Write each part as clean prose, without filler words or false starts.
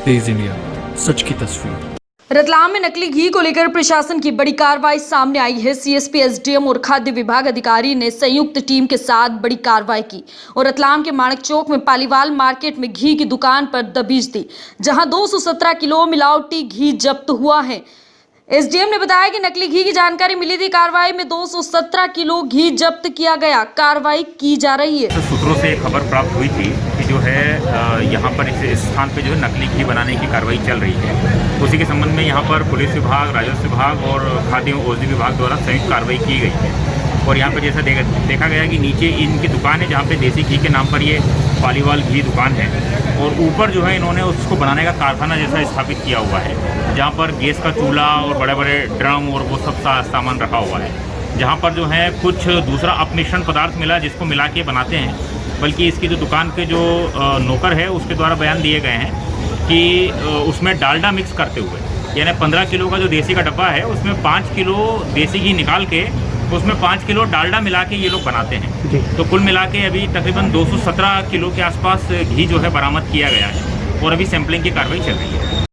तेज India, सच की तस्वीर। रतलाम में नकली घी को लेकर प्रशासन की बड़ी कार्रवाई सामने आई है। सीएसपी, एसडीएम और खाद्य विभाग अधिकारी ने संयुक्त टीम के साथ बड़ी कार्रवाई की और रतलाम के माणक चौक में पालीवाल मार्केट में घी की दुकान पर दबिश दी, जहां 217 किलो मिलावटी घी जब्त हुआ है। एसडीएम ने बताया कि नकली घी की जानकारी मिली थी। कार्रवाई में 217 किलो घी जब्त किया गया। कार्रवाई की जा रही है। सूत्रों से खबर प्राप्त हुई थी कि जो है यहाँ पर इस स्थान पे जो है नकली घी बनाने की कार्रवाई चल रही है। उसी के संबंध में यहाँ पर पुलिस विभाग, राजस्व विभाग और खाद्य एवं औषधि विभाग द्वारा संयुक्त कार्रवाई की गई है। और यहाँ पर जैसा देखा गया कि नीचे इनकी दुकान है जहाँ पे देसी घी के नाम पर ये पालीवाल घी दुकान है, और ऊपर जो है इन्होंने उसको बनाने का कारखाना जैसा स्थापित किया हुआ है, जहाँ पर गैस का चूल्हा और बड़े बड़े ड्रम और वो सब सामान रखा हुआ है। जहाँ पर जो है कुछ दूसरा अपमिश्रण पदार्थ मिला जिसको मिला के बनाते हैं, बल्कि इसकी जो दुकान के जो नौकर है उसके द्वारा बयान दिए गए हैं कि उसमें डालडा मिक्स करते हुए, यानी 15 किलो का जो देसी का डब्बा है उसमें 5 किलो देसी घी निकाल के उसमें 5 किलो डालडा मिला के ये लोग बनाते हैं। तो कुल मिला के अभी तकरीबन 217 किलो के आसपास घी जो है बरामद किया गया है और अभी सैंपलिंग की कार्रवाई चल रही है।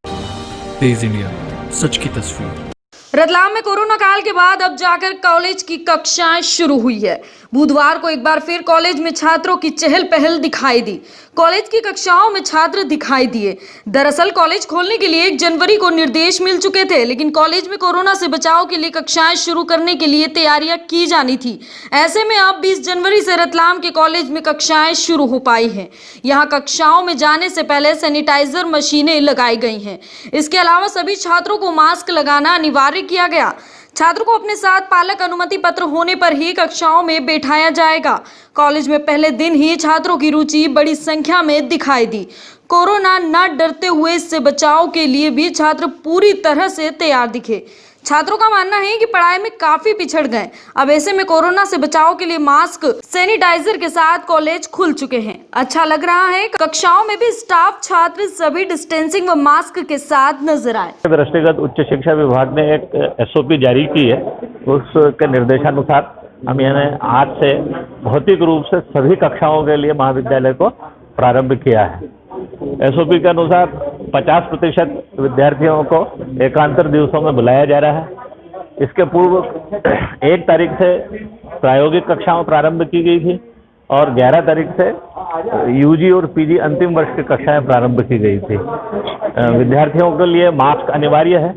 तेज इंडिया, सच की तस्वीर। रतलाम में कोरोना काल के बाद अब जाकर कॉलेज की कक्षाएं शुरू हुई है। बुधवार को एक बार फिर कॉलेज में छात्रों की चहल पहल दिखाई दी। कॉलेज की कक्षाओं में छात्र दिखाई दिए। दरअसल कॉलेज खोलने के लिए 1 जनवरी को निर्देश मिल चुके थे, लेकिन कॉलेज में कोरोना से बचाव के लिए कक्षाएं शुरू करने के लिए तैयारियां की जानी थी। ऐसे में अब 20 जनवरी से रतलाम के कॉलेज में कक्षाएं शुरू हो पाई हैं। यहाँ कक्षाओं में जाने से पहले सैनिटाइजर मशीनें लगाई गई हैं। इसके अलावा सभी छात्रों को मास्क लगाना अनिवार्य किया गया। छात्रों को अपने साथ पालक अनुमति पत्र होने पर ही कक्षाओं में बैठाया जाएगा। कॉलेज में पहले दिन ही छात्रों की रुचि बड़ी संख्या में दिखाई दी। कोरोना न डरते हुए इससे बचाव के लिए भी छात्र पूरी तरह से तैयार दिखे। छात्रों का मानना है कि पढ़ाई में काफी पिछड़ गए। अब ऐसे में कोरोना से बचाव के लिए मास्क, सैनिटाइजर के साथ कॉलेज खुल चुके हैं। अच्छा लग रहा है। कक्षाओं में भी स्टाफ, छात्र सभी डिस्टेंसिंग व मास्क के साथ नजर आए। दृष्टिगत उच्च शिक्षा विभाग ने एक SOP जारी की है। उसके निर्देशानुसार हम यानी आज से भौतिक रूप से सभी कक्षाओं के लिए महाविद्यालय को प्रारंभ किया है। SOP के अनुसार 50% विद्यार्थियों को एकांतर दिवसों में बुलाया जा रहा है। इसके पूर्व 1 तारीख से प्रायोगिक कक्षाएं प्रारंभ की गई थी और 11 तारीख से UG और PG अंतिम वर्ष की कक्षाएं प्रारंभ की गई थी। विद्यार्थियों के लिए मास्क अनिवार्य है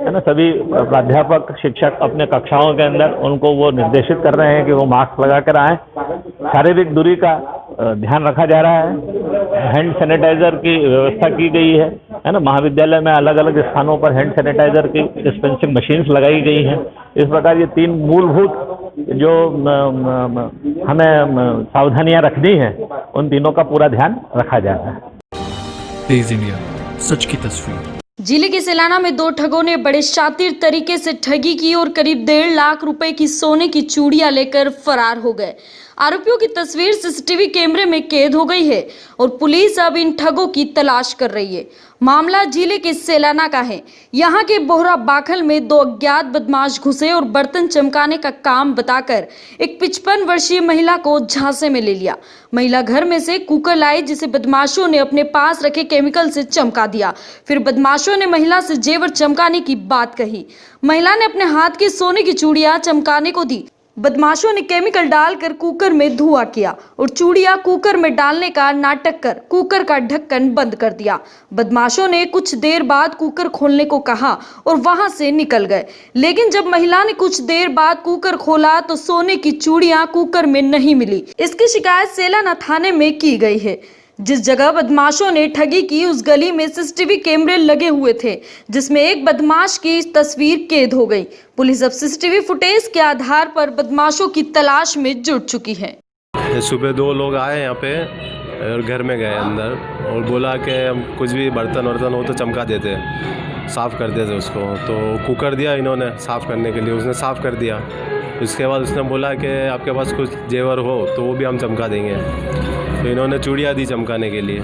ना। सभी प्राध्यापक, शिक्षक अपने कक्षाओं के अंदर उनको वो निर्देशित कर रहे हैं कि वो मास्क लगा कर आए। शारीरिक दूरी का ध्यान रखा जा रहा है। हैंड सैनिटाइजर की व्यवस्था की गई है ना। महाविद्यालय में अलग अलग स्थानों पर हैंड सैनिटाइजर की डिस्पेंसिंग मशीन्स लगाई गई हैं। इस प्रकार ये 3 मूलभूत जो हमें सावधानियां रखनी है, उन तीनों का पूरा ध्यान रखा जा रहा है। तेज इंडिया, सच की तस्वीर। जिले के सेलाना में 2 ठगों ने बड़े शातिर तरीके से ठगी की और करीब 1.5 लाख रुपए की सोने की चूड़ियां लेकर फरार हो गए। आरोपियों की तस्वीर सीसीटीवी कैमरे में कैद हो गई है और पुलिस अब इन ठगों की तलाश कर रही है। मामला जिले के सेलाना का है। यहाँ के बोहरा बाखल में 2 अज्ञात बदमाश घुसे और बर्तन चमकाने का काम बताकर एक 55 वर्षीय महिला को झांसे में ले लिया। महिला घर में से कुकर लाई, जिसे बदमाशों ने अपने पास रखे केमिकल से चमका दिया। फिर बदमाशों ने महिला से जेवर चमकाने की बात कही। महिला ने अपने हाथ की सोने की चूड़ियां चमकाने को दी। बदमाशों ने केमिकल डालकर कुकर में धुआं किया और चूड़ियां कुकर में डालने का नाटक कर कुकर का ढक्कन बंद कर दिया। बदमाशों ने कुछ देर बाद कुकर खोलने को कहा और वहां से निकल गए, लेकिन जब महिला ने कुछ देर बाद कुकर खोला तो सोने की चूड़ियां कुकर में नहीं मिली। इसकी शिकायत सेलाना थाने में की गई है। जिस जगह बदमाशों ने ठगी की उस गली में सीसीटीवी कैमरे लगे हुए थे, जिसमें एक बदमाश की तस्वीर कैद हो गई। पुलिस अब सीसीटीवी फुटेज के आधार पर बदमाशों की तलाश में जुट चुकी है। सुबह 2 लोग आए यहाँ पे और घर में गए अंदर और बोला कि हम कुछ भी बर्तन वर्तन हो तो चमका देते, साफ़ कर देते उसको। तो कुकर दिया इन्होंने साफ़ करने के लिए, उसने साफ़ कर दिया। उसके बाद उसने बोला कि आपके पास कुछ जेवर हो तो वो भी हम चमका देंगे। तो इन्होंने चूड़ियाँ दी चमकाने के लिए।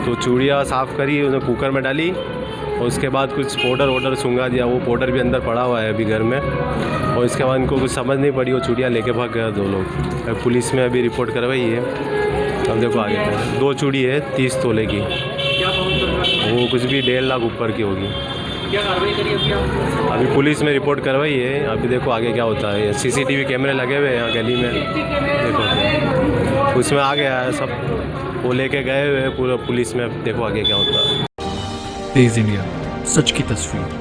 तो चूड़ियाँ साफ़ करी, उन्हें कुकर में डाली और उसके बाद कुछ पाउडर वाउडर सूंघा दिया। वो पाउडर भी अंदर पड़ा हुआ है अभी घर में। और इसके बाद इनको कुछ समझ नहीं पड़ी, वो चूड़ियाँ लेके भाग गया 2 लोग। पुलिस में अभी रिपोर्ट करवाई है। अब देखो आगे 2 चूड़ी है 30 तोले की। वो कुछ भी 1.5 लाख ऊपर की होगी। क्या कार्रवाई करी अभी आप? अभी पुलिस में रिपोर्ट करवाई है, अभी देखो आगे क्या होता है। CCTV कैमरे लगे हुए हैं यहाँ गली में, देखो उसमें आ गया है सब, वो लेके गए हुए हैं पूरा पुलिस में, देखो आगे क्या होता है। तेज इंडिया, सच की तस्वीर।